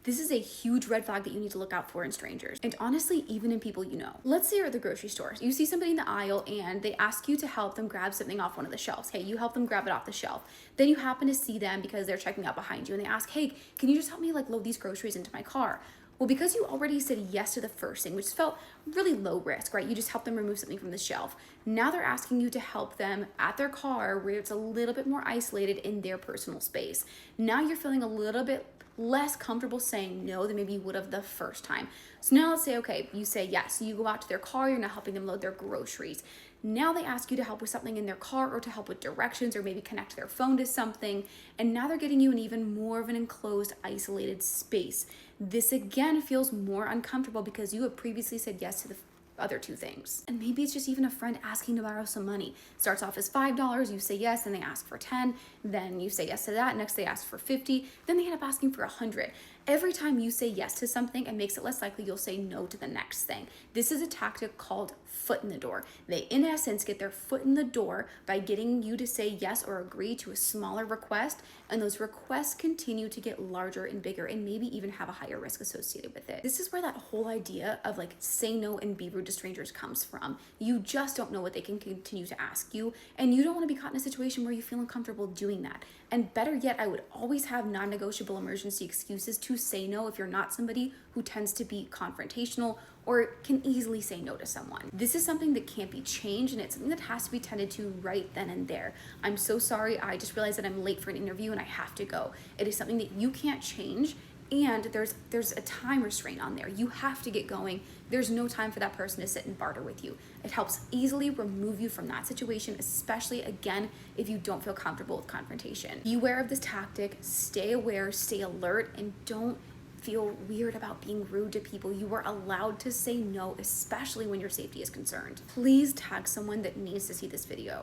This is a huge red flag that you need to look out for in strangers. And honestly, even in people you know. Let's say you're at the grocery store. You see somebody in the aisle and they ask you to help them grab something off one of the shelves. Hey, you help them grab it off the shelf. Then you happen to see them because they're checking out behind you and they ask, hey, can you just help me like load these groceries into my car? Well, because you already said yes to the first thing, which felt really low risk, right? You just help them remove something from the shelf. Now they're asking you to help them at their car where it's a little bit more isolated in their personal space. Now you're feeling a little bit less comfortable saying no than maybe you would have the first time. So now let's say, okay, you say yes. So you go out to their car, you're now helping them load their groceries. Now they ask you to help with something in their car or to help with directions or maybe connect their phone to something. And now they're getting you in even more of an enclosed, isolated space. This again feels more uncomfortable because you have previously said yes to the other two things. And maybe it's just even a friend asking to borrow some money. Starts off as $5, you say yes, then they ask for 10, then you say yes to that, next they ask for 50, then they end up asking for 100. Every time you say yes to something, it makes it less likely you'll say no to the next thing. This is a tactic called foot in the door. They, in essence, get their foot in the door by getting you to say yes or agree to a smaller request, and those requests continue to get larger and bigger and maybe even have a higher risk associated with it. This is where that whole idea of like say no and be rude to strangers comes from. You just don't know what they can continue to ask you, and you don't want to be caught in a situation where you feel uncomfortable doing that. And better yet, I would always have non-negotiable emergency excuses to say no if you're not somebody who tends to be confrontational or can easily say no to someone. This is something that can't be changed, and it's something that has to be tended to right then and there. I'm so sorry, I just realized that I'm late for an interview and I have to go. It is something that you can't change, and there's a time restraint on there. You have to get going. There's no time for that person to sit and barter with you. It helps easily remove you from that situation, especially again if you don't feel comfortable with confrontation. Be aware of this tactic, stay aware, stay alert, and don't feel weird about being rude to people. You are allowed to say no, especially when your safety is concerned. Please tag someone that needs to see this video.